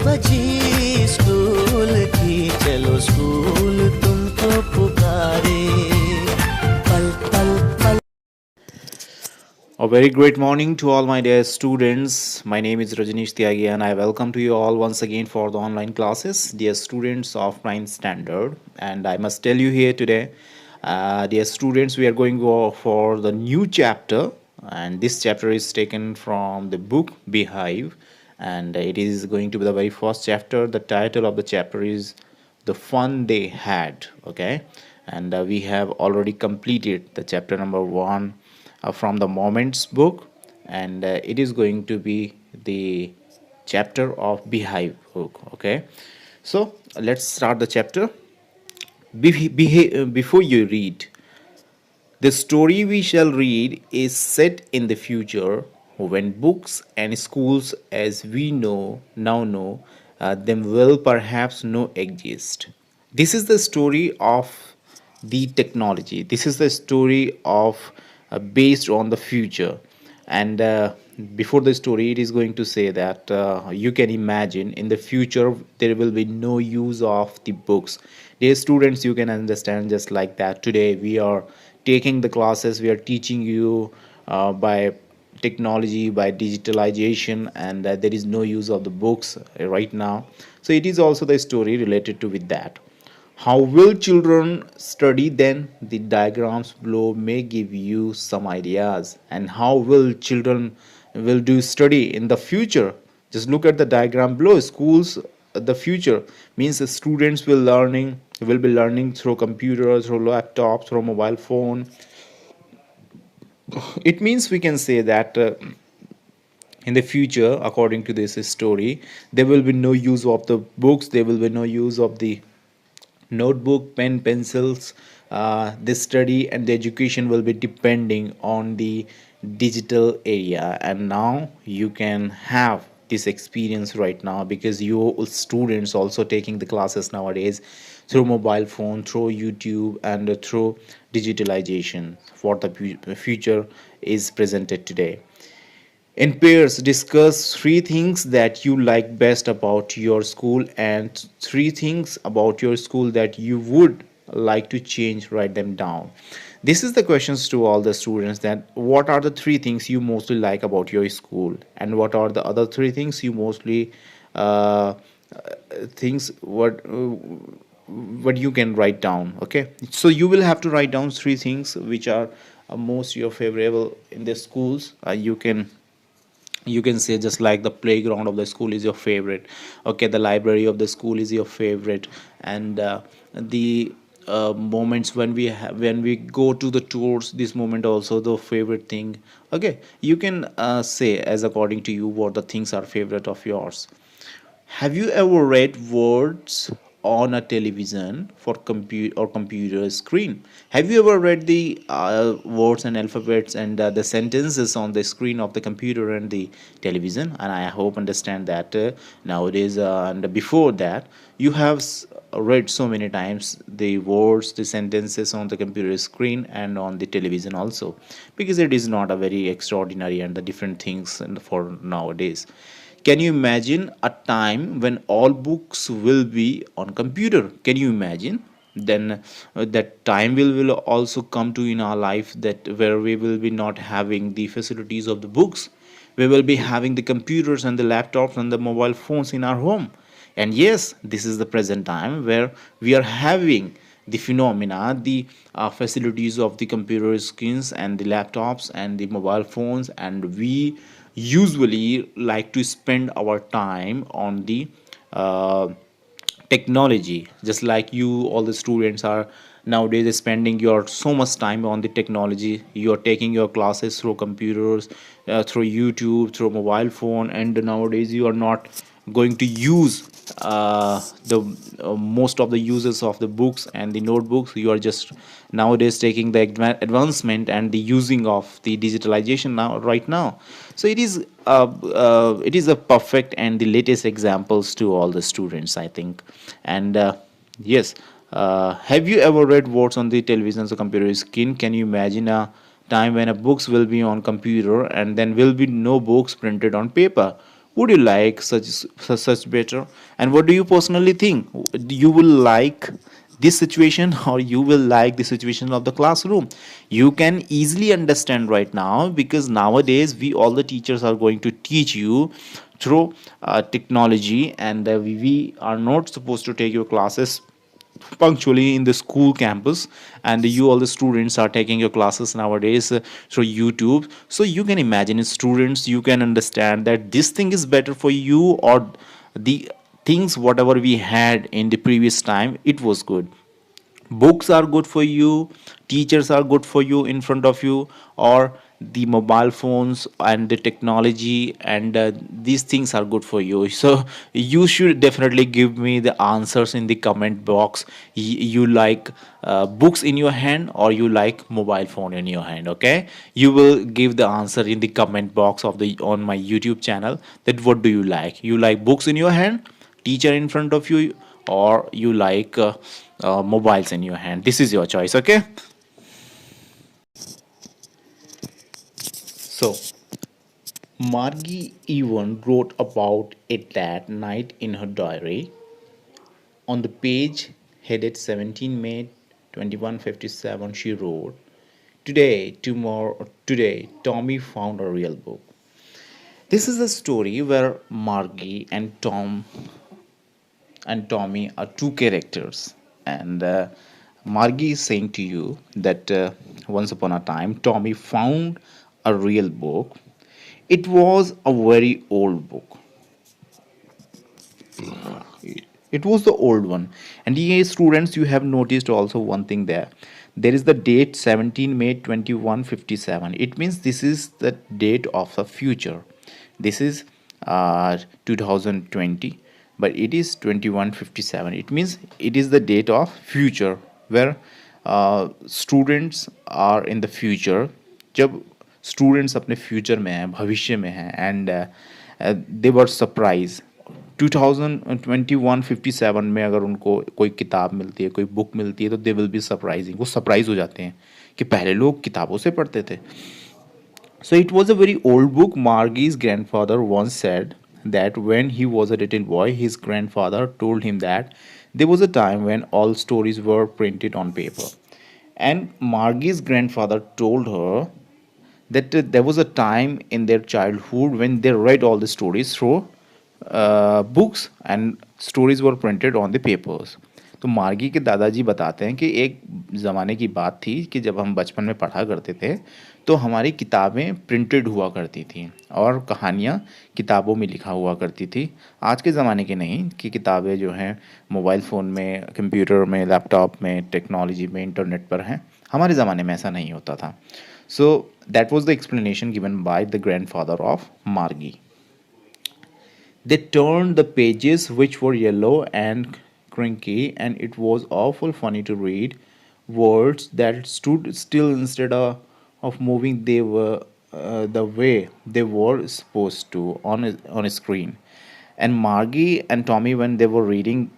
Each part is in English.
बजी स्कूल की, चलो स्कूल तुमको पुकारे। पल पल पल। A very great morning to all my dear students. My name is Rajanish Tyagi and I welcome to you all once again for the online classes, dear students of 9th standard. And I must tell you here today, dear students, we are going to go for the new chapter. And this chapter is taken from the book Beehive. And it is going to be the very first chapter. The title of the chapter is The Fun They Had. Okay. And we have already completed the chapter number 1 from the Moments book, and it is going to be the chapter of Beehive book. Okay, so let's start the chapter. Before you read, the story we shall read is set in the future when books and schools as we know them will perhaps no exist. This is the story of the technology. This is the story of based on the future. And before the story, it is going to say that you can imagine in the future there will be no use of the books. Dear students, you can understand just like that. Today we are taking the classes, we are teaching you by technology, by digitalization, and there is no use of the books right now. So it is also the story related to with that. How will children study then? The diagrams below may give you some ideas. And how will children will do study in the future? Just look at the diagram below. Schools, the future means the students will be learning through computers, through laptops, through mobile phone. It means we can say that in the future, according to this story, there will be no use of the books, there will be no use of the notebook, pen, pencils. The study and the education will be depending on the digital area, and now you can have this experience right now because you students also taking the classes nowadays through mobile phone, through YouTube, and through digitalization. What the future is presented today. In pairs, discuss three things that you like best about your school and three things about your school that you would like to change. Write them down. This is the questions to all the students, that what are the three things you mostly like about your school, and what are the other three things you mostly uh, things what you can write down. Okay, so you will have to write down three things which are most your favorable in the schools. You can say just like the playground of the school is your favorite. Okay, the library of the school is your favorite, and the moments when we go to the tours, this moment also the favorite thing. Okay, you can say as according to you what the things are favorite of yours. Have you ever read words on a television for computer screen? Have you ever read the words and alphabets and the sentences on the screen of the computer and the television? And I hope understand that nowadays and before that you have read so many times the words, the sentences on the computer screen and on the television also, because it is not a very extraordinary and the different things for nowadays. Can you imagine a time when all books will be on computer? Can you imagine? Then that time will also come to in our life, that where we will be not having the facilities of the books. We will be having the computers and the laptops and the mobile phones in our home. And yes, this is the present time where we are having the phenomena, the facilities of the computer screens and the laptops and the mobile phones, and we usually like to spend our time on the uh, technology. Just like you, all the students are nowadays spending your so much time on the technology. You are taking your classes through computers, through YouTube, through mobile phone, and nowadays you are not going to use the most of the uses of the books and the notebooks. You are just nowadays taking the advancement and the using of the digitalization now right now. So it is a perfect and the latest examples to all the students, I think. And yes, have you ever read words on the television or computer screen? Can you imagine a time when a books will be on computer and then will be no books printed on paper? Would you like such better? And what do you personally think? You will like this situation or you will like the situation of the classroom? You can easily understand right now, because nowadays we all the teachers are going to teach you through technology, and we are not supposed to take your classes punctually in the school campus, and you all the students are taking your classes nowadays through YouTube. So you can imagine, as students, you can understand that this thing is better for you, or the things whatever we had in the previous time, it was good. Books are good for you, teachers are good for you in front of you, or the mobile phones and the technology and these things are good for you. So you should definitely give me the answers in the comment box. You like books in your hand or you like mobile phone in your hand? Okay, you will give the answer in the comment box of the on my YouTube channel, that what do you like? You like books in your hand, teacher in front of you, or you like mobiles in your hand? This is your choice. Okay, so Margie even wrote about it that night in her diary. On the page headed 17 May 2157, she wrote, "Today, tomorrow, today, Tommy found a real book." This is a story where Margie and Tommy are two characters. And Margie is saying to you that once upon a time, Tommy found a real book. It was a very old book. It was the old one. And yes, students, you have noticed also one thing there. There is the date 17 May 2157. It means this is the date of the future. This is 2020, but it is 2157. It means it is the date of future, where students are in the future. जब students अपने future में हैं, भविष्य में हैं, and they were surprise 2021-57 में अगर उनको कोई किताब मिलती है, कोई बुक मिलती है, तो दे विल बी सरप्राइजिंग, वो सरप्राइज हो जाते हैं कि पहले लोग किताबों से पढ़ते थे. So it was a very old book. Margie's grandfather once said that when he was a little boy, his grandfather told him that there was a time when all stories were printed on paper. And Margie's grandfather told her that there was a time in their childhood when they read all the stories through books, and stories were printed on the papers. तो मार्गी के दादाजी बताते हैं कि एक ज़माने की बात थी कि जब हम बचपन में पढ़ा करते थे तो हमारी किताबें प्रिंटेड हुआ करती थी और कहानियाँ किताबों में लिखा हुआ करती थी. आज के ज़माने के नहीं कि किताबें जो हैं मोबाइल फ़ोन में, कंप्यूटर में, लैपटॉप में, टेक्नोलॉजी में, इंटरनेट पर हैं. हमारे ज़माने में ऐसा नहीं होता था. So that was the explanation given by the grandfather of मार्गी. They turned the pages, which were yellow and crinky, and it was awful funny to read words that stood still instead of moving. They were the way they were supposed to on a screen. And Margie and Tommy, when they were reading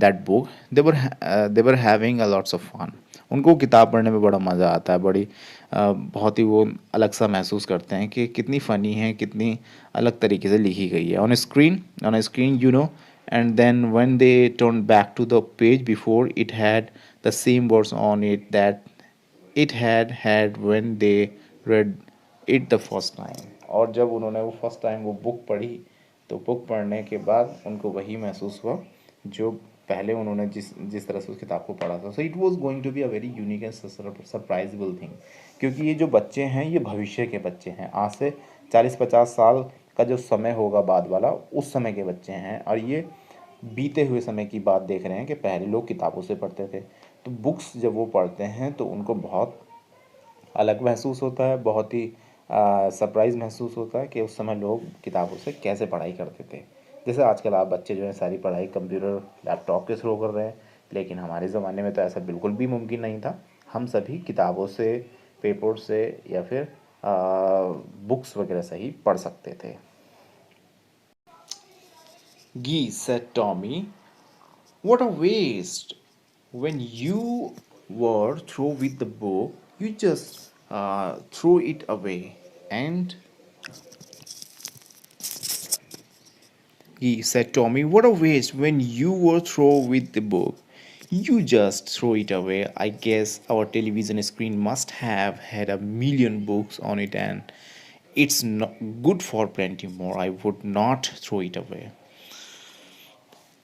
that book, they were having a lots of fun. उनको किताब पढ़ने में बड़ा मज़ा आता है, बड़ी बहुत ही वो अलग सा महसूस करते हैं कि कितनी फ़नी है, कितनी अलग तरीके से लिखी गई है on a screen you know. And then when they turn back to the page before, it had the same words on it that it had when they read it the first time. और जब उन्होंने वो first time वो book पढ़ी, तो book पढ़ने के बाद उनको वही महसूस हुआ जो पहले उन्होंने जिस तरह से उस किताब को पढ़ा था. So it was going to be a very unique and surprisable thing, क्योंकि ये जो बच्चे हैं ये भविष्य के बच्चे हैं. आज से 40-50 साल का जो समय होगा बाद वाला, उस समय के बच्चे हैं, और ये बीते हुए समय की बात देख रहे हैं कि पहले लोग किताबों से पढ़ते थे. तो बुक्स जब वो पढ़ते हैं तो उनको बहुत अलग महसूस होता है, बहुत ही सरप्राइज़ महसूस होता है कि उस समय लोग किताबों से कैसे पढ़ाई करते थे. जैसे आजकल आप बच्चे जो हैं सारी पढ़ाई कंप्यूटर लैपटॉप के थ्रू कर रहे हैं, लेकिन हमारे ज़माने में तो ऐसा बिल्कुल भी मुमकिन नहीं था. हम सभी किताबों से, पेपर से, या फिर बुक्स वगैरह से ही पढ़ सकते थे. Gee, said Tommy, what a waste. When you were through with the book, you just threw it away. And He said, Tommy, what a waste when you were through with the book. You just throw it away. I guess our television screen must have had a million books on it and it's not good for plenty more. I would not throw it away.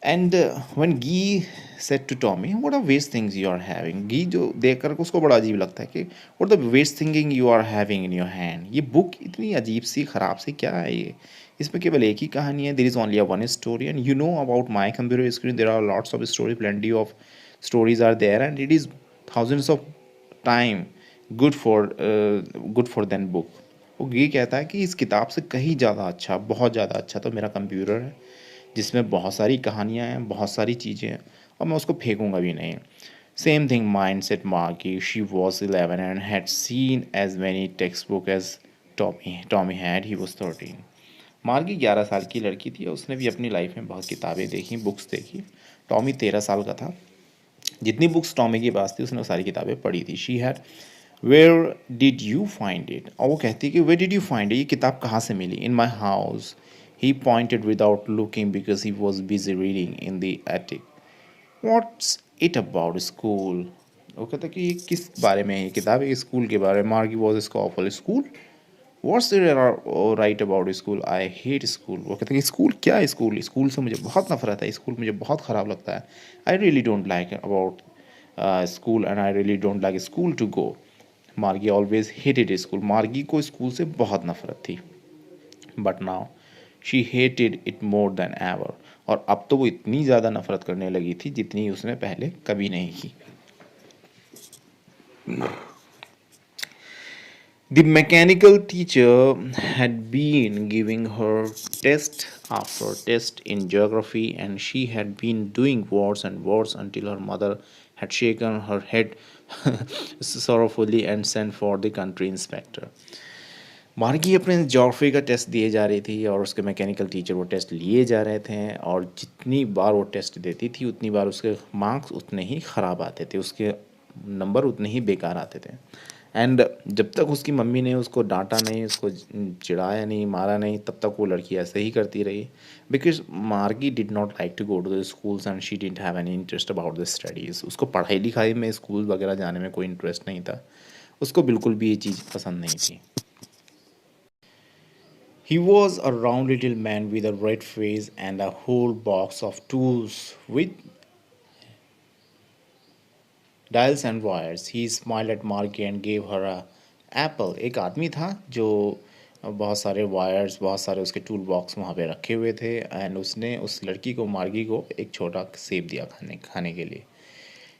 And when Guy said to Tommy, what are waste things you are having? Guy जो देख कर उसको बड़ा अजीब लगता है कि what the waste thinking you are having in your hand. ये बुक इतनी अजीब सी ख़राब सी क्या है ये? इसमें केवल एक ही कहानी है. There is only a one story and you know about my computer screen there are lots of stories, plenty of stories are there and it is thousands of time good for good for than book. वो ये कहता है कि इस किताब से कहीं ज़्यादा अच्छा, बहुत ज़्यादा अच्छा तो मेरा कंप्यूटर है जिसमें बहुत सारी कहानियाँ हैं, बहुत सारी चीज़ें हैं और मैं उसको फेंकूंगा भी नहीं. Same thing mind set Margie. She was 11 and had seen as many text book as Tommy had. He was 13. Margie 11 साल की लड़की थी और उसने भी अपनी लाइफ में बहुत किताबें देखी, बुक्स देखी. टॉमी 13 साल का था. जितनी बुक्स टॉमी के पास थी उसने सारी किताबें पढ़ी थी. She had where did you find it. और वो कहती कि where did you find it, ये किताब कहाँ से मिली. In my house. He pointed without looking because he was busy reading in the attic. What's it about school? वो कहता कि ये किस बारे में है ये किताब है, स्कूल के बारे में. Margie was scornful. School? What's it right about school? I hate school. वो कहता कि स्कूल क्या है. स्कूल स्कूल से मुझे बहुत नफरत है. स्कूल मुझे बहुत ख़राब लगता है. I really don't like about school and I really don't like school to go. मार्गी always hated school. मार्गी को स्कूल से बहुत नफरत थी. But now she hated it more than ever. और अब तो वो इतनी ज़्यादा नफरत करने लगी थी जितनी उसने पहले कभी नहीं की. The mechanical teacher had been giving her test after test in geography and she had been doing worse and worse until her mother had shaken her head sorrowfully and sent for the country inspector. मार्गी अपने geography का test दिए जा रही थी और उसके mechanical teacher वो टेस्ट लिए जा रहे थे और जितनी बार वो टेस्ट देती थी उतनी बार उसके मार्क्स उतने ही ख़राब आते थे, उसके नंबर उतने ही बेकार आते थे. एंड जब तक उसकी मम्मी ने उसको डांटा नहीं, उसको चिढ़ाया नहीं, मारा नहीं, तब तक वो लड़की ऐसे ही करती रही. Because Margie did not like to go to the schools and she didn't have any interest about the studies. उसको पढ़ाई लिखाई में स्कूल वगैरह जाने में कोई इंटरेस्ट नहीं था. उसको बिल्कुल भी ये चीज़ पसंद नहीं थी. He was a round little man with a red face and a whole box of tools with dials and wires. He smiled at Margie and gave her a apple. एक आदमी था जो बहुत सारे वायर्स, बहुत सारे उसके टूल बॉक्स वहाँ पे रखे हुए थे एंड उसने उस लड़की को, मार्गी को, एक छोटा सेब दिया खाने के लिए.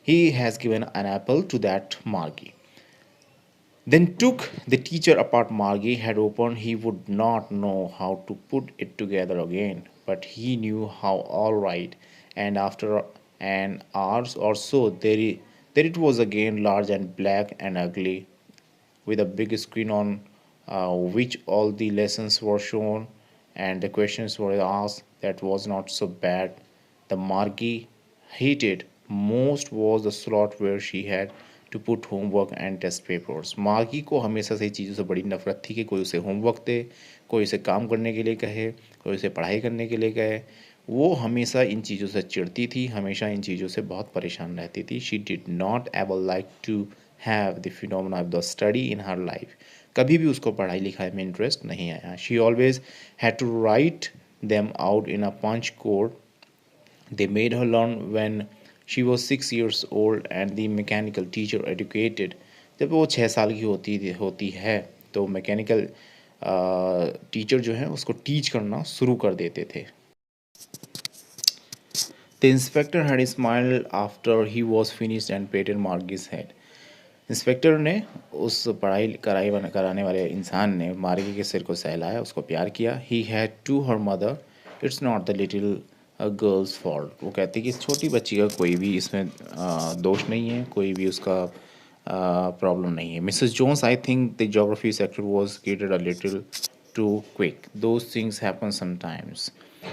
He has given an apple to that Margie. Then took the teacher apart. Margie had opened. He would not know how to put it together again, but he knew how all right. And after an hour or so, there it was again, large and black and ugly, with a big screen on which all the lessons were shown and the questions were asked. That was not so bad. The Margie hated most was the slot where she had to put homework and test papers. Margie को हमेशा से चीज़ों से बड़ी नफरत थी कि कोई उसे होमवर्क दे, कोई उसे काम करने के लिए कहे, कोई उसे पढ़ाई करने के लिए कहे. वो हमेशा इन चीज़ों से चिढ़ती थी, हमेशा इन चीज़ों से बहुत परेशान रहती थी. She did not ever like to have the phenomena of the study in her life. कभी भी उसको पढ़ाई लिखाई में इंटरेस्ट नहीं आया. She always had to write them out in a punch code. They made her learn when she was 6 years old and the mechanical teacher educated. जब वो 6 साल की होती है तो मैकेनिकल टीचर जो है उसको टीच करना शुरू कर देते थे. The inspector had smiled after he was finished and patted Margie's head. Inspector ने उस पढ़ाई कराने वाले इंसान ने मार्गी के सिर को सहलाया, उसको प्यार किया. He had to her mother, it's not the little girls fault. वो कहती है कि इस छोटी बच्ची का कोई भी इसमें दोष नहीं है, कोई भी उसका प्रॉब्लम नहीं है. Mrs Jones, I think the geography sector was gated a little too quick. Those things happen sometimes.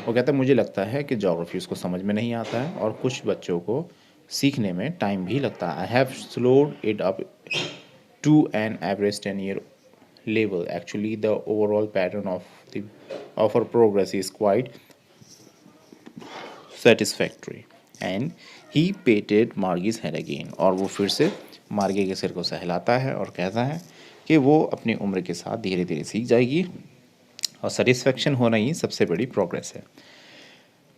वो कहता है मुझे लगता है कि जोग्राफी उसको समझ में नहीं आता है और कुछ बच्चों को सीखने में टाइम भी लगता है. I have slowed it up to an average 10-year level. Actually, the overall pattern of our progress is quite satisfactory and he patted Margie's head again. और वो फिर से मार्गी के सिर को सहलाता है और कहता है कि वो अपनी उम्र के साथ धीरे धीरे सीख जाएगी और सेटिस्फेक्शन होना ही सबसे बड़ी प्रोग्रेस है.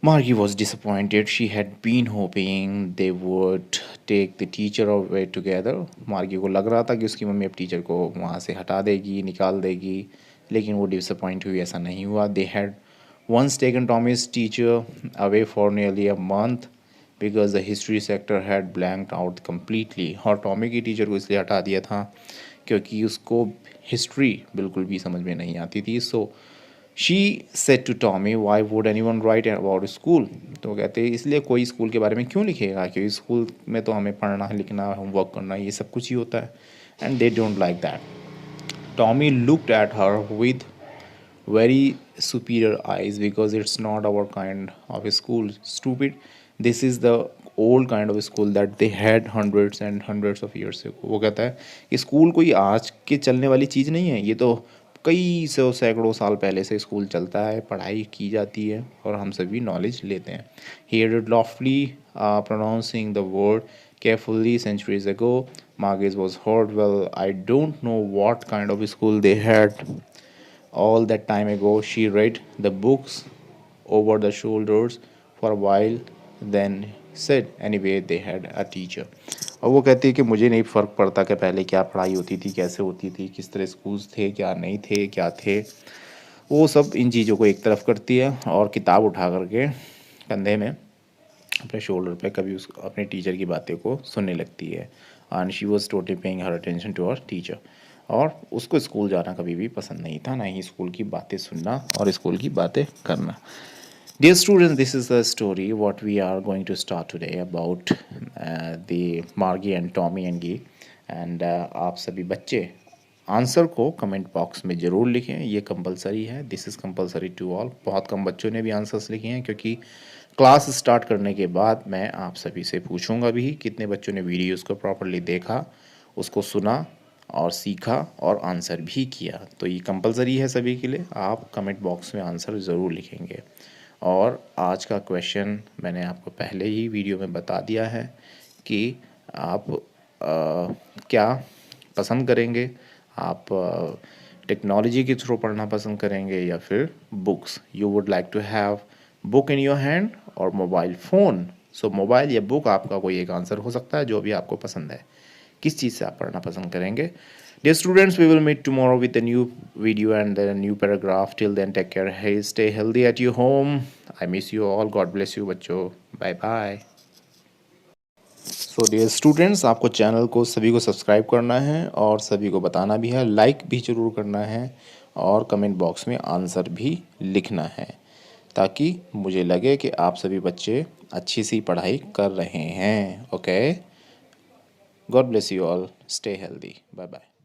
Margie was disappointed. She had been hoping they would take the teacher away together. Margie को लग रहा था कि उसकी मम्मी अब टीचर को वहाँ से हटा देगी, निकाल देगी, लेकिन वो डिसअपॉइंट हुई. ऐसा नहीं हुआ. They had once taken Tommy's teacher away for nearly a month because the history sector had blanked out completely. और टॉमी की टीचर को इसलिए हटा दिया था क्योंकि उसको हिस्ट्री बिल्कुल भी समझ में नहीं आती थी. So she said to Tommy, why would anyone write about school. तो कहते हैं इसलिए कोई स्कूल के बारे में क्यों लिखेगा, क्योंकि स्कूल में तो हमें पढ़ना लिखना होमवर्क करना ये सब कुछ ही होता है. And they don't like that. Tommy looked at her with very superior eyes because it's not our kind of a school, stupid. This is the old kind of a school that they had hundreds and hundreds of years ago. वो कहता है कि school कोई आज के चलने वाली चीज़ नहीं है, ये तो कई सौ सैकड़ों साल पहले से स्कूल चलता है, पढ़ाई की जाती है और हम सभी नॉलेज लेते हैं. He added loftily, pronouncing the word carefully. Centuries ago, Margate was heard. Well, I don't know what kind of school they had. All that time ago, she read the books over the shoulders for a while, then said, anyway, they had a teacher. और वो कहती है कि मुझे नहीं फ़र्क पड़ता कि पहले क्या पढ़ाई होती थी, कैसे होती थी, किस तरह स्कूल्स थे, क्या नहीं थे, क्या थे. वो सब इन चीज़ों को एक तरफ करती है और किताब उठा करके कंधे में अपने शोल्डर पे कभी उस अपने टीचर की बातें को सुनने लगती है. And she was totally paying her attention to her teacher. और उसको स्कूल जाना कभी भी पसंद नहीं था, ना ही स्कूल की बातें सुनना और स्कूल की बातें करना. Dear students, this is the story what we are going to start today about the Margie and Tommy and Gee. And आप सभी बच्चे आंसर को कमेंट बॉक्स में ज़रूर लिखें. ये कंपलसरी है. This is compulsory to all. बहुत कम बच्चों ने भी आंसर्स लिखे हैं क्योंकि क्लास स्टार्ट करने के बाद मैं आप सभी से पूछूंगा भी कितने बच्चों ने वीडियोज़ को प्रॉपरली देखा, उसको सुना और सीखा और आंसर भी किया. तो ये कंपलसरी है सभी के लिए. आप कमेंट बॉक्स में आंसर ज़रूर लिखेंगे. और आज का क्वेश्चन मैंने आपको पहले ही वीडियो में बता दिया है कि आप क्या पसंद करेंगे. आप टेक्नोलॉजी के थ्रू पढ़ना पसंद करेंगे या फिर books. You would like to have book in your hand और मोबाइल फ़ोन. सो मोबाइल या बुक आपका कोई एक आंसर हो सकता है जो भी आपको पसंद है. किस चीज़ से आप पढ़ना पसंद करेंगे. Dear students, we will meet tomorrow with a new video and a new paragraph. Till then, take care. Hey, stay healthy at your home. I miss you all. God bless you, बच्चों. Bye bye. So dear students, आपको channel को सभी को subscribe करना है और सभी को बताना भी है, लाइक भी ज़रूर करना है और कमेंट बॉक्स में आंसर भी लिखना है ताकि मुझे लगे कि आप सभी बच्चे अच्छी सी पढ़ाई कर रहे हैं. Okay. God bless you all. Stay healthy. Bye bye.